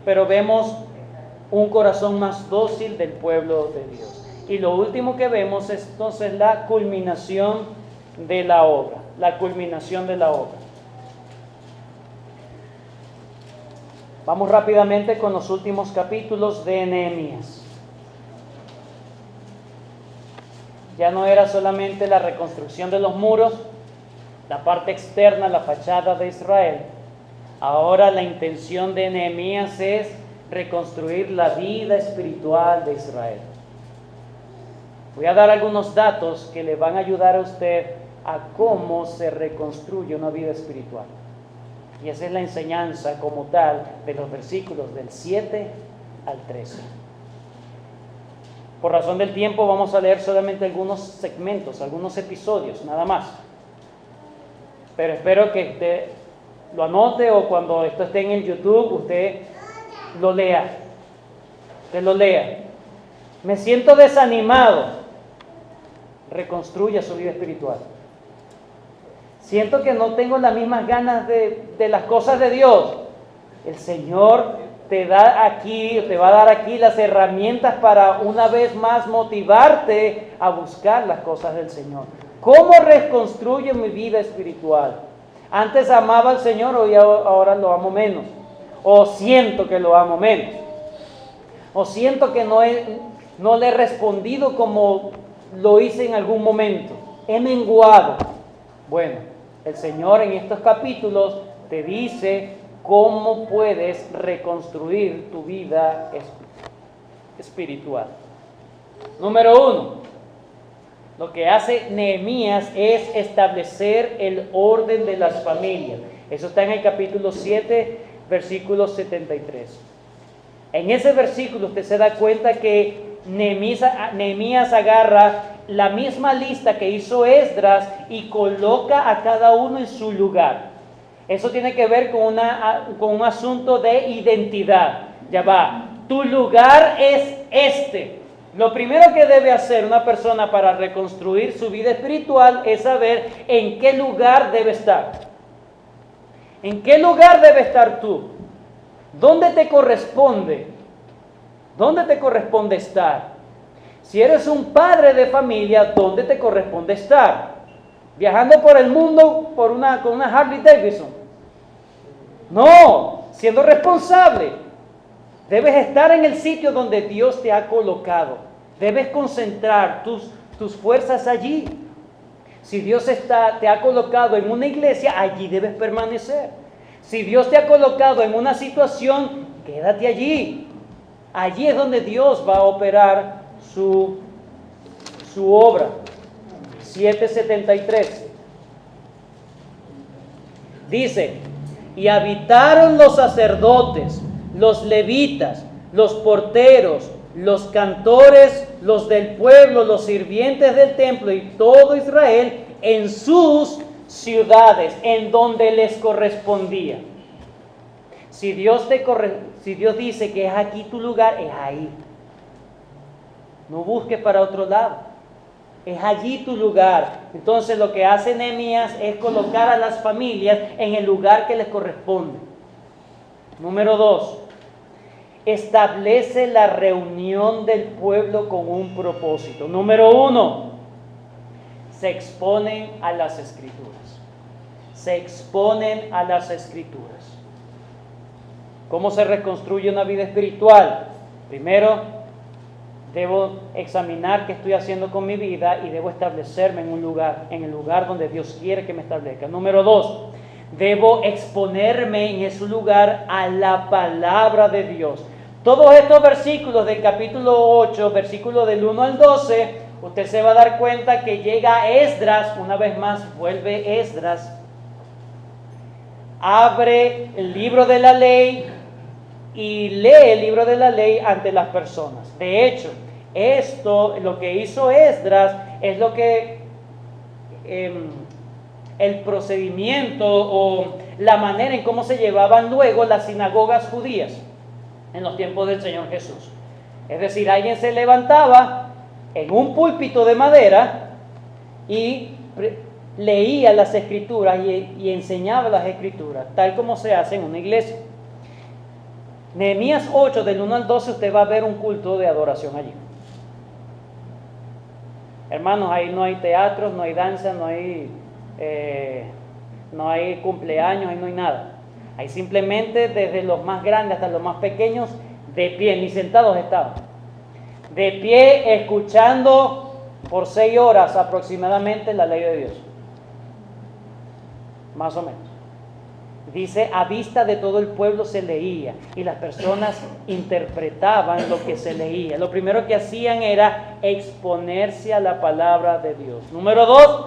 Pero vemos un corazón más dócil del pueblo de Dios. Y lo último que vemos es entonces la culminación de la obra. La culminación de la obra. Vamos rápidamente con los últimos capítulos de Nehemías. Ya no era solamente la reconstrucción de los muros, la parte externa, la fachada de Israel. Ahora la intención de Nehemías es reconstruir la vida espiritual de Israel. Voy a dar algunos datos que le van a ayudar a usted a cómo se reconstruye una vida espiritual. Y esa es la enseñanza como tal de los versículos del 7 al 13. Por razón del tiempo vamos a leer solamente algunos segmentos, algunos episodios, nada más. Pero espero que usted lo anote o cuando esto esté en el YouTube, usted lo lea. Usted lo lea. Me siento desanimado. Reconstruya su vida espiritual. Siento que no tengo las mismas ganas de las cosas de Dios. El Señor te va a dar aquí las herramientas para una vez más motivarte a buscar las cosas del Señor. ¿Cómo reconstruyo mi vida espiritual? Antes amaba al Señor, hoy ahora lo amo menos. O siento que lo amo menos. O siento que no le he respondido como lo hice en algún momento. He menguado. Bueno, el Señor en estos capítulos te dice cómo puedes reconstruir tu vida espiritual. Número 1, lo que hace Nehemías es establecer el orden de las familias. Eso está en el capítulo 7, versículo 73. En ese versículo usted se da cuenta que Nehemías agarra la misma lista que hizo Esdras y coloca a cada uno en su lugar. Eso tiene que ver con un asunto de identidad. Ya va, tu lugar es este. Lo primero que debe hacer una persona para reconstruir su vida espiritual es saber en qué lugar debe estar. ¿En qué lugar debe estar tú? ¿Dónde te corresponde? ¿Dónde te corresponde estar? Si eres un padre de familia, ¿dónde te corresponde estar? ¿Viajando por el mundo con una Harley Davidson? No, siendo responsable. Debes estar en el sitio donde Dios te ha colocado. Debes concentrar tus fuerzas allí. Si Dios te ha colocado en una iglesia, allí debes permanecer. Si Dios te ha colocado en una situación, quédate allí. Allí es donde Dios va a operar su obra. 7:73. Dice, y habitaron los sacerdotes, los levitas, los porteros, los cantores, los del pueblo, los sirvientes del templo y todo Israel en sus ciudades, en donde les correspondía. Si Dios dice que es aquí tu lugar, es ahí. No busques para otro lado. Es allí tu lugar. Entonces lo que hace Nehemías es colocar a las familias en el lugar que les corresponde. Número 2. Establece la reunión del pueblo con un propósito. Número 1. Se exponen a las Escrituras. Se exponen a las Escrituras. ¿Cómo se reconstruye una vida espiritual? Primero, debo examinar qué estoy haciendo con mi vida y debo establecerme en el lugar donde Dios quiere que me establezca. Número 2, debo exponerme en ese lugar a la palabra de Dios. Todos estos versículos del capítulo 8, versículos del 1 al 12, usted se va a dar cuenta que llega Esdras, una vez más vuelve Esdras, abre el libro de la ley y lee el libro de la ley ante las personas. De hecho, lo que hizo Esdras es lo que el procedimiento o la manera en cómo se llevaban luego las sinagogas judías en los tiempos del Señor Jesús. Es decir, alguien se levantaba en un púlpito de madera y leía las escrituras y enseñaba las escrituras, tal como se hace en una iglesia. Nehemías 8, del 1 al 12, usted va a ver un culto de adoración allí. Hermanos, ahí no hay teatros, no hay danza, no hay cumpleaños, ahí no hay nada. Ahí simplemente desde los más grandes hasta los más pequeños, de pie, ni sentados estaban. De pie, escuchando por 6 horas aproximadamente la ley de Dios. Más o menos. Dice, a vista de todo el pueblo se leía y las personas interpretaban lo que se leía. Lo primero que hacían era exponerse a la palabra de Dios. Número 2,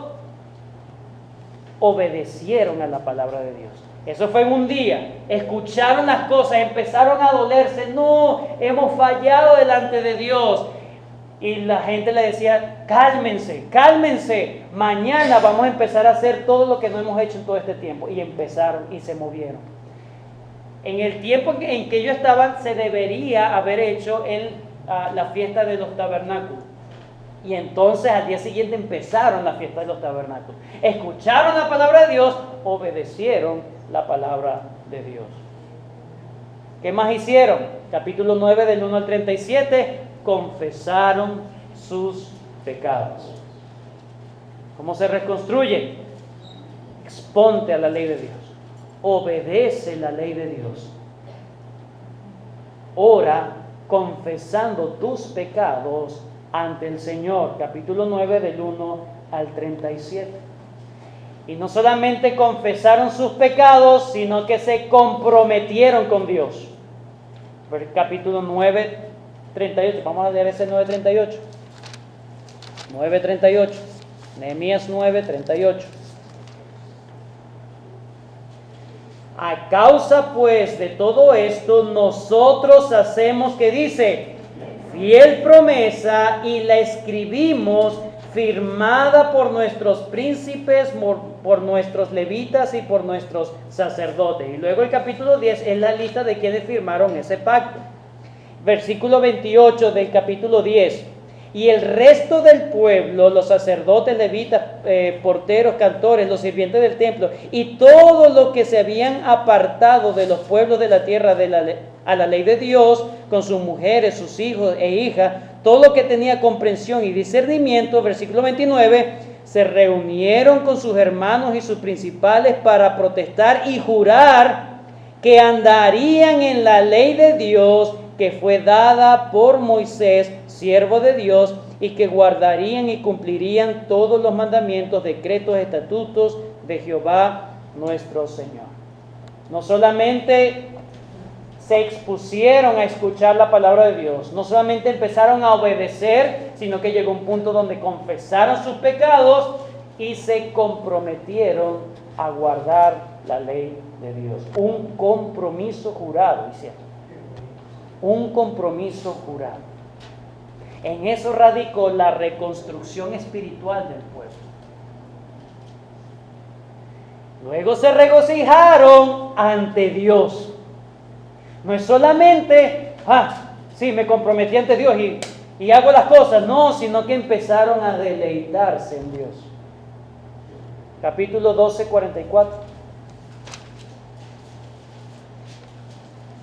obedecieron a la palabra de Dios. Eso fue en un día. Escucharon las cosas, empezaron a dolerse. No, hemos fallado delante de Dios. Y la gente le decía, cálmense, cálmense. Mañana vamos a empezar a hacer todo lo que no hemos hecho en todo este tiempo. Y empezaron y se movieron. En el tiempo en que ellos estaban, se debería haber hecho la fiesta de los tabernáculos. Y entonces al día siguiente empezaron la fiesta de los tabernáculos. Escucharon la palabra de Dios, obedecieron la palabra de Dios. ¿Qué más hicieron? Capítulo 9 del 1 al 37, confesaron sus pecados. ¿Cómo se reconstruye? Exponte a la ley de Dios. Obedece la ley de Dios. Ora confesando tus pecados ante el Señor. Capítulo 9 del 1 al 37. Y no solamente confesaron sus pecados, sino que se comprometieron con Dios. Capítulo 9, 38. Vamos a leer ese 9:38. 9:38. Nehemías 9:38. A causa pues de todo esto, nosotros hacemos, que dice, fiel promesa, y la escribimos firmada por nuestros príncipes, por nuestros levitas y por nuestros sacerdotes. Y luego el capítulo 10 es la lista de quienes firmaron ese pacto. Versículo 28 del capítulo 10. Y el resto del pueblo, los sacerdotes, levitas, porteros, cantores, los sirvientes del templo, y todos los que se habían apartado de los pueblos de la tierra a la ley de Dios, con sus mujeres, sus hijos e hijas, todo lo que tenía comprensión y discernimiento, versículo 29, se reunieron con sus hermanos y sus principales para protestar y jurar que andarían en la ley de Dios que fue dada por Moisés, siervo de Dios, y que guardarían y cumplirían todos los mandamientos, decretos, estatutos de Jehová nuestro Señor. No solamente se expusieron a escuchar la palabra de Dios, no solamente empezaron a obedecer, sino que llegó un punto donde confesaron sus pecados y se comprometieron a guardar la ley de Dios. Un compromiso jurado, hicieron. Un compromiso jurado. En eso radicó la reconstrucción espiritual del pueblo. Luego se regocijaron ante Dios. No es solamente, sí, me comprometí ante Dios y hago las cosas. No, sino que empezaron a deleitarse en Dios. Capítulo 12, 44.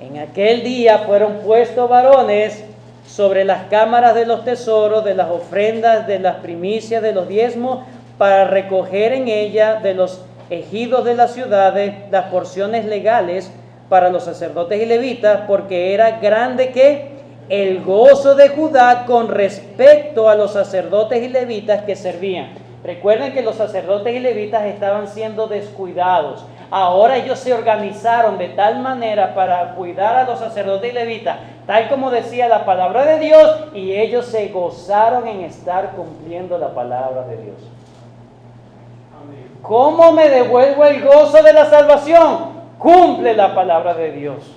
En aquel día fueron puestos varones sobre las cámaras de los tesoros, de las ofrendas, de las primicias, de los diezmos, para recoger en ella de los ejidos de las ciudades las porciones legales para los sacerdotes y levitas, porque era grande que el gozo de Judá con respecto a los sacerdotes y levitas que servían. Recuerden que los sacerdotes y levitas estaban siendo descuidados. Ahora ellos se organizaron de tal manera para cuidar a los sacerdotes y levitas, tal como decía la palabra de Dios, y ellos se gozaron en estar cumpliendo la palabra de Dios. Amén. ¿Cómo me devuelvo el gozo de la salvación? Cumple la palabra de Dios.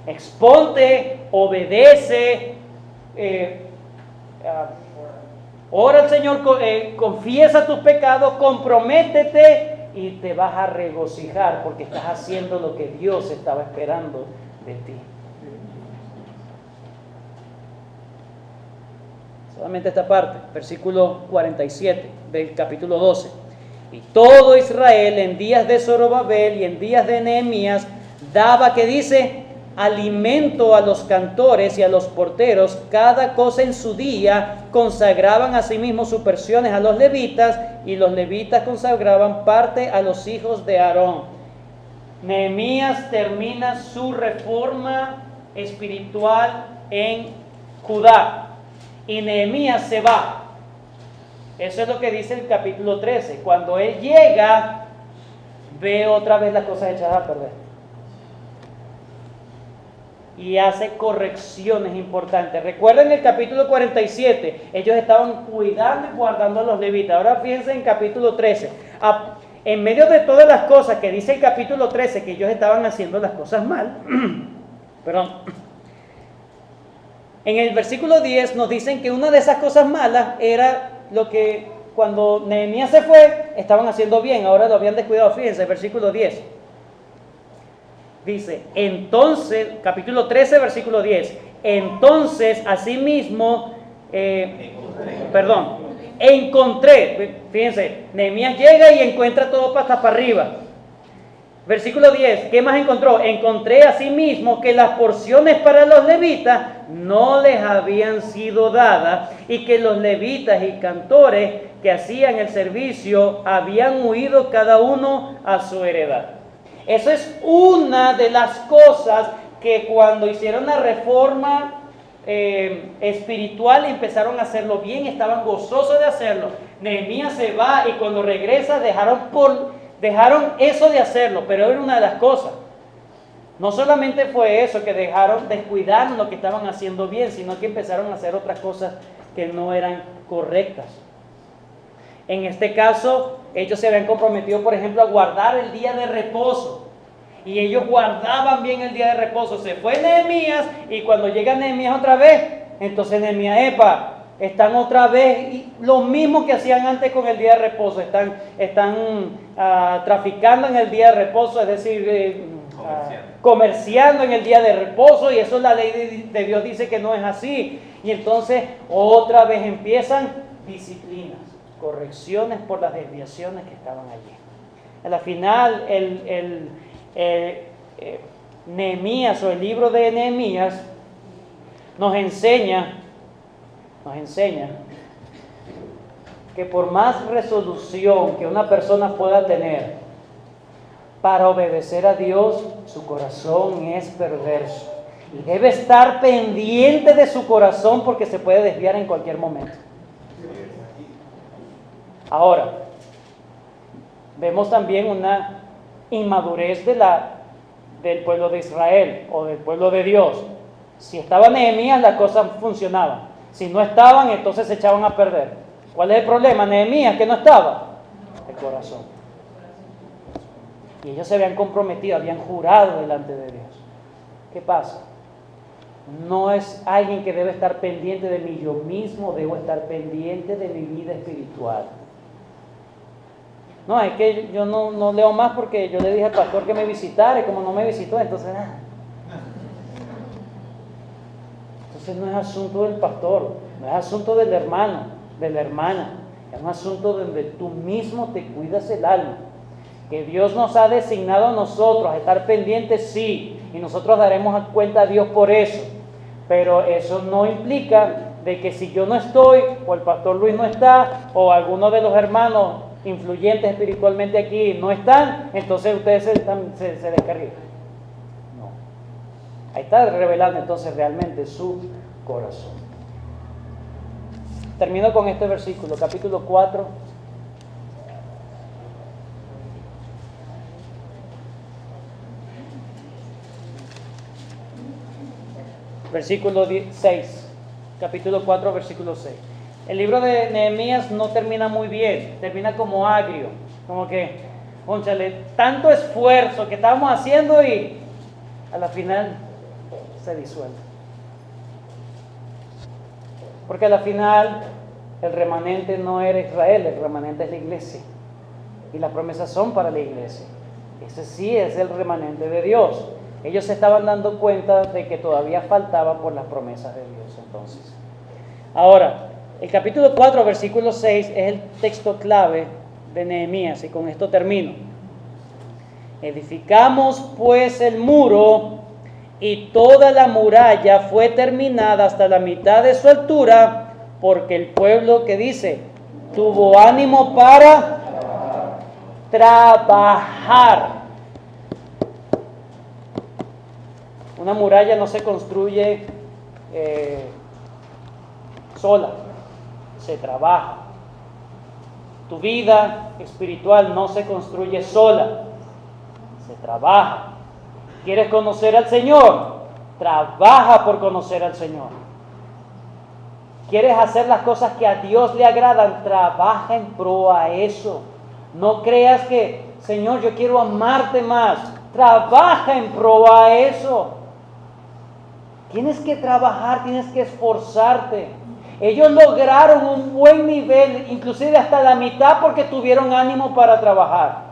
Exponte, obedece, ora al Señor, confiesa tus pecados, comprométete y te vas a regocijar porque estás haciendo lo que Dios estaba esperando de ti. Solamente esta parte, versículo 47 del capítulo 12. Y todo Israel en días de Zorobabel y en días de Nehemías daba, que dice, alimento a los cantores y a los porteros, cada cosa en su día, consagraban a sí mismos sus porciones a los levitas, y los levitas consagraban parte a los hijos de Aarón. Nehemías termina su reforma espiritual en Judá, y Nehemías se va. Eso es lo que dice el capítulo 13. Cuando él llega, ve otra vez las cosas hechas a perder y hace correcciones importantes. Recuerden el capítulo 47, ellos estaban cuidando y guardando a los levitas. Ahora fíjense en capítulo 13. En medio de todas las cosas que dice el capítulo 13, que ellos estaban haciendo las cosas mal, perdón, en el versículo 10 nos dicen que una de esas cosas malas era lo que cuando Nehemías se fue, estaban haciendo bien, ahora lo habían descuidado. Fíjense, el versículo 10. Dice, entonces, capítulo 13, versículo 10. Entonces, asimismo, encontré, fíjense, Nehemías llega y encuentra todo patas para arriba. Versículo 10, ¿qué más encontró? Encontré asimismo que las porciones para los levitas no les habían sido dadas, y que los levitas y cantores que hacían el servicio habían huido cada uno a su heredad. Eso es una de las cosas que cuando hicieron la reforma espiritual empezaron a hacerlo bien, estaban gozosos de hacerlo. Nehemías se va y cuando regresa dejaron eso de hacerlo, pero era una de las cosas. No solamente fue eso, que descuidaron lo que estaban haciendo bien, sino que empezaron a hacer otras cosas que no eran correctas. En este caso, ellos se habían comprometido, por ejemplo, a guardar el día de reposo. Y ellos guardaban bien el día de reposo. Se fue Nehemías, y cuando llega Nehemías otra vez, entonces Nehemías, Están otra vez, y lo mismo que hacían antes con el día de reposo, están traficando en el día de reposo, es decir, comerciando en el día de reposo, y eso la ley de Dios dice que no es así. Y entonces otra vez empiezan disciplinas, correcciones por las desviaciones que estaban allí. A la final, Nehemías, o el libro de Nehemías, nos enseña que por más resolución que una persona pueda tener para obedecer a Dios, su corazón es perverso. Y debe estar pendiente de su corazón porque se puede desviar en cualquier momento. Ahora, vemos también una inmadurez del pueblo de Israel o del pueblo de Dios. Si estaba Nehemías, las cosas funcionaban. Si no estaban, entonces se echaban a perder. ¿Cuál es el problema? Nehemías, que no estaba. El corazón. Y ellos se habían comprometido, habían jurado delante de Dios. ¿Qué pasa? No es alguien que debe estar pendiente de mí. Yo mismo debo estar pendiente de mi vida espiritual. No, es que yo no leo más porque yo le dije al pastor que me visitara, y como no me visitó, entonces nada. Entonces no es asunto del pastor, no es asunto del hermano, de la hermana. Es un asunto donde tú mismo te cuidas el alma. Que Dios nos ha designado a nosotros a estar pendientes, sí, y nosotros daremos cuenta a Dios por eso. Pero eso no implica de que si yo no estoy, o el pastor Luis no está, o alguno de los hermanos influyentes espiritualmente aquí no están, entonces ustedes se descarrilan. No. Ahí está revelando entonces realmente su corazón. Termino con este versículo, capítulo 4. Versículo 6, capítulo 4, versículo 6. El libro de Nehemías no termina muy bien, termina como agrio, como que, cónchale, tanto esfuerzo que estábamos haciendo y a la final se disuelve. Porque a la final el remanente no era Israel, el remanente es la iglesia. Y las promesas son para la iglesia. Ese sí es el remanente de Dios. Ellos se estaban dando cuenta de que todavía faltaba por las promesas de Dios entonces. Ahora, el capítulo 4, versículo 6 es el texto clave de Nehemías, y con esto termino. Edificamos pues el muro, y toda la muralla fue terminada hasta la mitad de su altura, porque el pueblo, que dice, tuvo ánimo para trabajar. Una muralla no se construye sola, se trabaja. Tu vida espiritual no se construye sola, se trabaja. ¿Quieres conocer al Señor? Trabaja por conocer al Señor. ¿Quieres hacer las cosas que a Dios le agradan? Trabaja en pro a eso. No creas que, Señor, yo quiero amarte más. Trabaja en pro a eso. Tienes que trabajar, tienes que esforzarte. Ellos lograron un buen nivel, inclusive hasta la mitad, porque tuvieron ánimo para trabajar.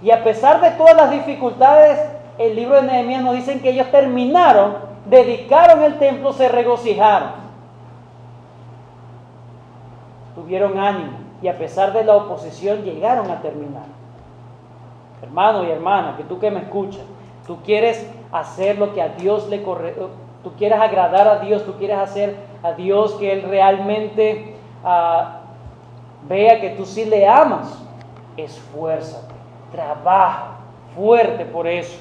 Y a pesar de todas las dificultades, el libro de Nehemías nos dice que ellos terminaron, dedicaron el templo, se regocijaron. Tuvieron ánimo y a pesar de la oposición llegaron a terminar. Hermano y hermana, que tú que me escuchas, tú quieres hacer lo que a Dios le corresponde. Tú quieres agradar a Dios, tú quieres hacer a Dios que Él realmente vea que tú sí le amas. Esfuérzate, trabaja fuerte por eso.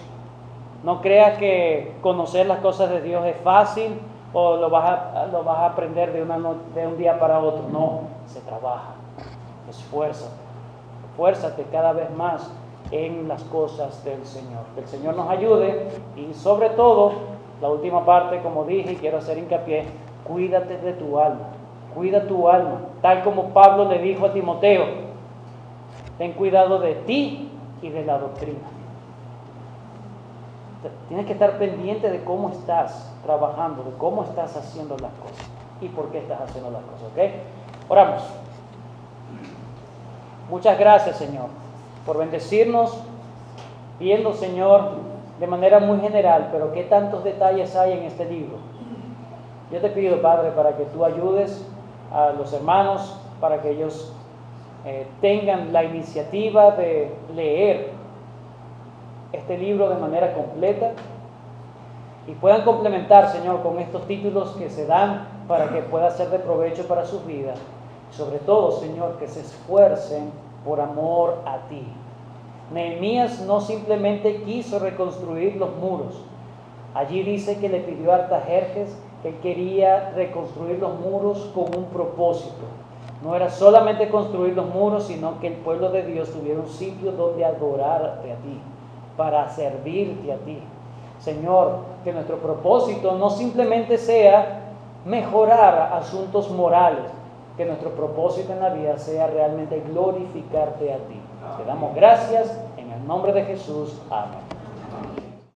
No creas que conocer las cosas de Dios es fácil o lo vas a aprender de un día para otro. No, se trabaja. Esfuérzate cada vez más en las cosas del Señor. Que el Señor nos ayude y sobre todo, la última parte, como dije y quiero hacer hincapié, cuídate de tu alma, cuida tu alma, tal como Pablo le dijo a Timoteo, ten cuidado de ti y de la doctrina. Tienes que estar pendiente de cómo estás trabajando, de cómo estás haciendo las cosas. y por qué estás haciendo las cosas, ¿ok? Oramos. Muchas gracias, Señor, por bendecirnos, viendo, Señor, de manera muy general, pero qué tantos detalles hay en este libro. Yo te pido, Padre, para que tú ayudes a los hermanos, para que ellos tengan la iniciativa de leer este libro de manera completa y puedan complementar, Señor, con estos títulos que se dan para que pueda ser de provecho para sus vidas. Sobre todo, Señor, que se esfuercen por amor a ti. Nehemías no simplemente quiso reconstruir los muros. Allí dice que le pidió a Artajerjes que él quería reconstruir los muros con un propósito. No era solamente construir los muros, sino que el pueblo de Dios tuviera un sitio donde adorarte a ti, para servirte a ti. Señor, que nuestro propósito no simplemente sea mejorar asuntos morales, que nuestro propósito en la vida sea realmente glorificarte a ti. Te damos gracias en el nombre de Jesús. Amén.